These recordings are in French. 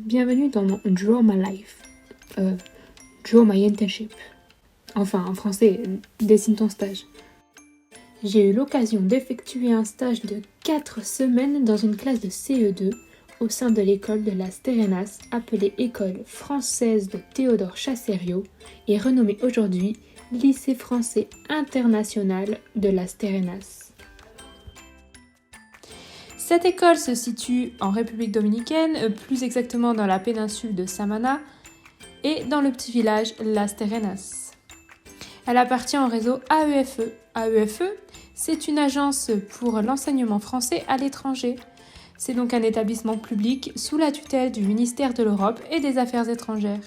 Bienvenue dans mon Draw My Life, Draw My Internship. Enfin, en français, dessine ton stage. J'ai eu l'occasion d'effectuer un stage de 4 semaines dans une classe de CE2 au sein de l'école de Las Terrenas, appelée École française de Théodore Chassériau et renommée aujourd'hui Lycée français international de Las Terrenas. Cette école se situe en République dominicaine, plus exactement dans la péninsule de Samana et dans le petit village Las Terrenas. Elle appartient au réseau AEFE. AEFE, c'est une agence pour l'enseignement français à l'étranger. C'est donc un établissement public sous la tutelle du ministère de l'Europe et des Affaires étrangères.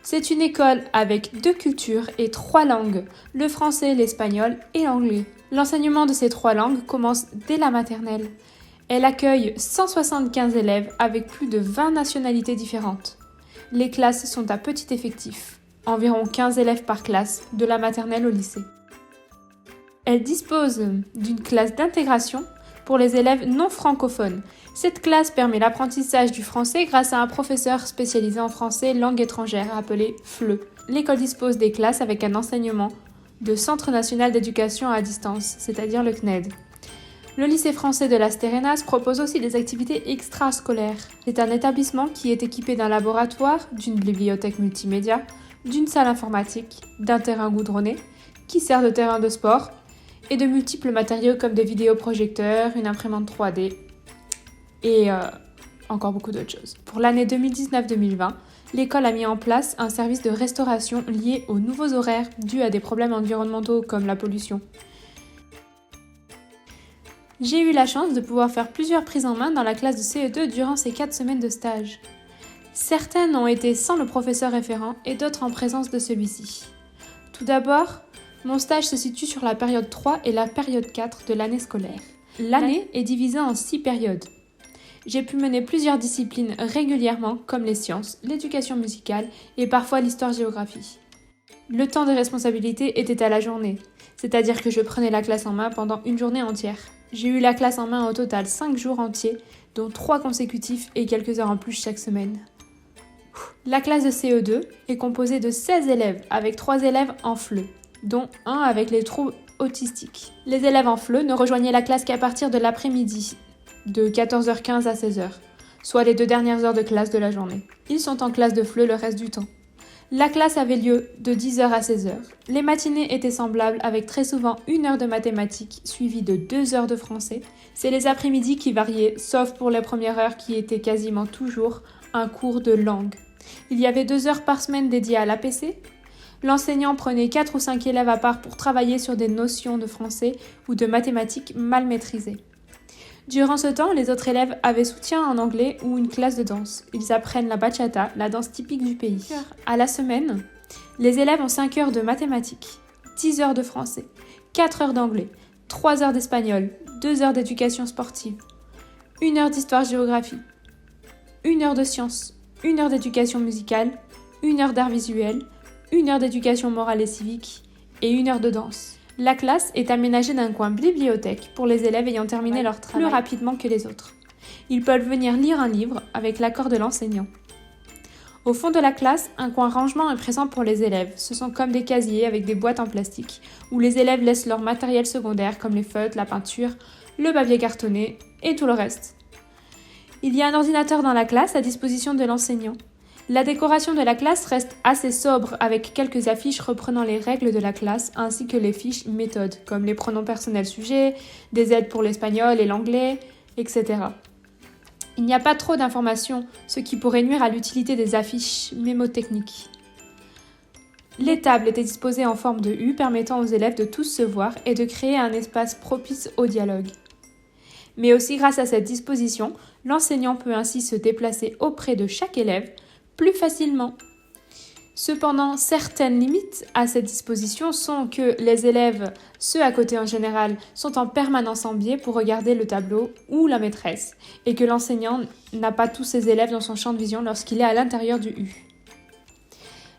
C'est une école avec 2 cultures et 3 langues, le français, l'espagnol et l'anglais. L'enseignement de ces 3 langues commence dès la maternelle. Elle accueille 175 élèves avec plus de 20 nationalités différentes. Les classes sont à petit effectif, environ 15 élèves par classe, de la maternelle au lycée. Elle dispose d'une classe d'intégration pour les élèves non francophones. Cette classe permet l'apprentissage du français grâce à un professeur spécialisé en français langue étrangère appelé FLE. L'école dispose des classes avec un enseignement de Centre national d'éducation à distance, c'est-à-dire le CNED. Le lycée français de Las Terrenas propose aussi des activités extrascolaires. C'est un établissement qui est équipé d'un laboratoire, d'une bibliothèque multimédia, d'une salle informatique, d'un terrain goudronné, qui sert de terrain de sport, et de multiples matériaux comme des vidéoprojecteurs, une imprimante 3D et encore beaucoup d'autres choses. Pour l'année 2019-2020, l'école a mis en place un service de restauration lié aux nouveaux horaires dus à des problèmes environnementaux comme la pollution. J'ai eu la chance de pouvoir faire plusieurs prises en main dans la classe de CE2 durant ces 4 semaines de stage. Certaines ont été sans le professeur référent et d'autres en présence de celui-ci. Tout d'abord, mon stage se situe sur la période 3 et la période 4 de l'année scolaire. L'année est divisée en 6 périodes. J'ai pu mener plusieurs disciplines régulièrement comme les sciences, l'éducation musicale et parfois l'histoire-géographie. Le temps de responsabilité était à la journée, c'est-à-dire que je prenais la classe en main pendant une journée entière. J'ai eu la classe en main au total 5 jours entiers, dont 3 consécutifs et quelques heures en plus chaque semaine. La classe de CE2 est composée de 16 élèves avec 3 élèves en FLE, dont un avec les troubles autistiques. Les élèves en FLE ne rejoignaient la classe qu'à partir de l'après-midi, de 14h15 à 16h, soit les 2 dernières heures de classe de la journée. Ils sont en classe de FLE le reste du temps. La classe avait lieu de 10h à 16h. Les matinées étaient semblables avec très souvent 1 heure de mathématiques suivie de 2 heures de français. C'est les après-midi qui variaient, sauf pour les premières heures qui étaient quasiment toujours un cours de langue. Il y avait 2 heures par semaine dédiées à l'APC. L'enseignant prenait 4 ou 5 élèves à part pour travailler sur des notions de français ou de mathématiques mal maîtrisées. Durant ce temps, les autres élèves avaient soutien en anglais ou une classe de danse. Ils apprennent la bachata, la danse typique du pays. À la semaine, les élèves ont 5 heures de mathématiques, 10 heures de français, 4 heures d'anglais, 3 heures d'espagnol, 2 heures d'éducation sportive, 1 heure d'histoire-géographie, 1 heure de sciences, 1 heure d'éducation musicale, 1 heure d'art visuel, 1 heure d'éducation morale et civique et 1 heure de danse. La classe est aménagée d'un coin bibliothèque pour les élèves ayant terminé leur travail plus rapidement que les autres. Ils peuvent venir lire un livre avec l'accord de l'enseignant. Au fond de la classe, un coin rangement est présent pour les élèves. Ce sont comme des casiers avec des boîtes en plastique où les élèves laissent leur matériel secondaire comme les feutres, la peinture, le papier cartonné et tout le reste. Il y a un ordinateur dans la classe à disposition de l'enseignant. La décoration de la classe reste assez sobre avec quelques affiches reprenant les règles de la classe ainsi que les fiches méthodes comme les pronoms personnels sujets, des aides pour l'espagnol et l'anglais, etc. Il n'y a pas trop d'informations, ce qui pourrait nuire à l'utilité des affiches mémotechniques. Les tables étaient disposées en forme de U permettant aux élèves de tous se voir et de créer un espace propice au dialogue. Mais aussi grâce à cette disposition, l'enseignant peut ainsi se déplacer auprès de chaque élève plus facilement. Cependant, certaines limites à cette disposition sont que les élèves, ceux à côté en général, sont en permanence en biais pour regarder le tableau ou la maîtresse, et que l'enseignant n'a pas tous ses élèves dans son champ de vision lorsqu'il est à l'intérieur du U.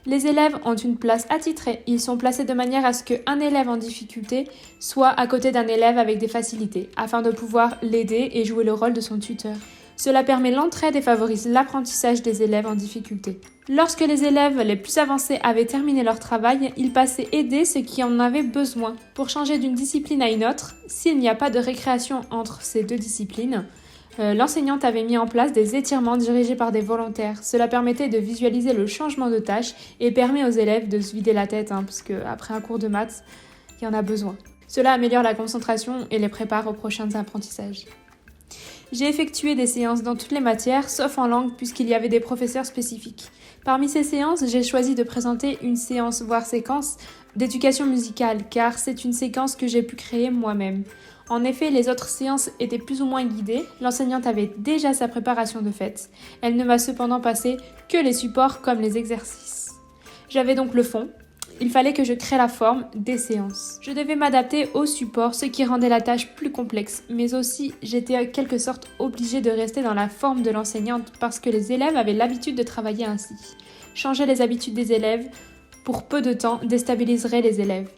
Les élèves ont une place attitrée. Ils sont placés de manière à ce qu'un élève en difficulté soit à côté d'un élève avec des facilités, afin de pouvoir l'aider et jouer le rôle de son tuteur. Cela permet l'entraide et favorise l'apprentissage des élèves en difficulté. Lorsque les élèves les plus avancés avaient terminé leur travail, ils passaient aider ceux qui en avaient besoin. Pour changer d'une discipline à une autre, s'il n'y a pas de récréation entre ces deux disciplines, l'enseignante avait mis en place des étirements dirigés par des volontaires. Cela permettait de visualiser le changement de tâche et permet aux élèves de se vider la tête, parce qu'après un cours de maths, il y en a besoin. Cela améliore la concentration et les prépare aux prochains apprentissages. J'ai effectué des séances dans toutes les matières, sauf en langue, puisqu'il y avait des professeurs spécifiques. Parmi ces séances, j'ai choisi de présenter une séance, voire séquence, d'éducation musicale, car c'est une séquence que j'ai pu créer moi-même. En effet, les autres séances étaient plus ou moins guidées, l'enseignante avait déjà sa préparation de fait. Elle ne m'a cependant passé que les supports comme les exercices. J'avais donc le fond. Il fallait que je crée la forme des séances. Je devais m'adapter au support, ce qui rendait la tâche plus complexe, mais aussi j'étais en quelque sorte obligée de rester dans la forme de l'enseignante parce que les élèves avaient l'habitude de travailler ainsi. Changer les habitudes des élèves pour peu de temps déstabiliserait les élèves.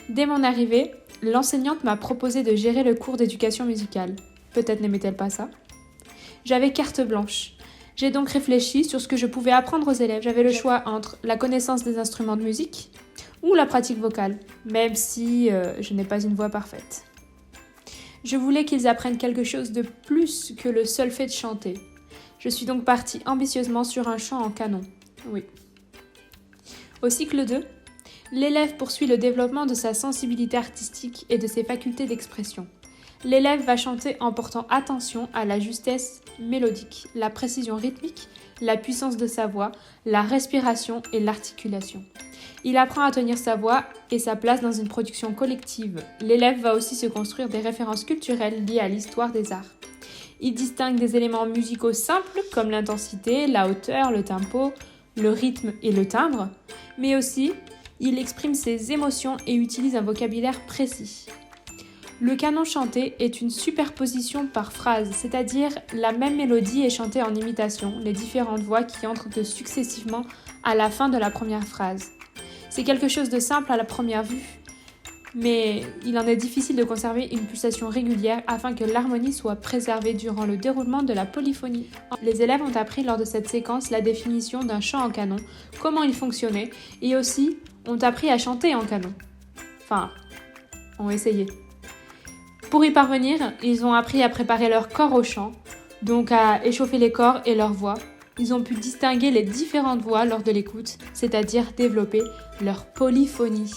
Dès mon arrivée, l'enseignante m'a proposé de gérer le cours d'éducation musicale. Peut-être n'aimait-elle pas ça. J'avais carte blanche. J'ai donc réfléchi sur ce que je pouvais apprendre aux élèves. J'avais le choix entre la connaissance des instruments de musique ou la pratique vocale, même si je n'ai pas une voix parfaite. Je voulais qu'ils apprennent quelque chose de plus que le seul fait de chanter. Je suis donc partie ambitieusement sur un chant en canon. Oui. Au cycle 2, l'élève poursuit le développement de sa sensibilité artistique et de ses facultés d'expression. L'élève va chanter en portant attention à la justesse mélodique, la précision rythmique, la puissance de sa voix, la respiration et l'articulation. Il apprend à tenir sa voix et sa place dans une production collective. L'élève va aussi se construire des références culturelles liées à l'histoire des arts. Il distingue des éléments musicaux simples comme l'intensité, la hauteur, le tempo, le rythme et le timbre, mais aussi il exprime ses émotions et utilise un vocabulaire précis. Le canon chanté est une superposition par phrase, c'est-à-dire la même mélodie est chantée en imitation, les différentes voix qui entrent successivement à la fin de la première phrase. C'est quelque chose de simple à la première vue, mais il en est difficile de conserver une pulsation régulière afin que l'harmonie soit préservée durant le déroulement de la polyphonie. Les élèves ont appris lors de cette séquence la définition d'un chant en canon, comment il fonctionnait, et aussi ont appris à chanter en canon. Enfin, ont essayé. Pour y parvenir, ils ont appris à préparer leur corps au chant, donc à échauffer les corps et leur voix. Ils ont pu distinguer les différentes voix lors de l'écoute, c'est-à-dire développer leur polyphonie.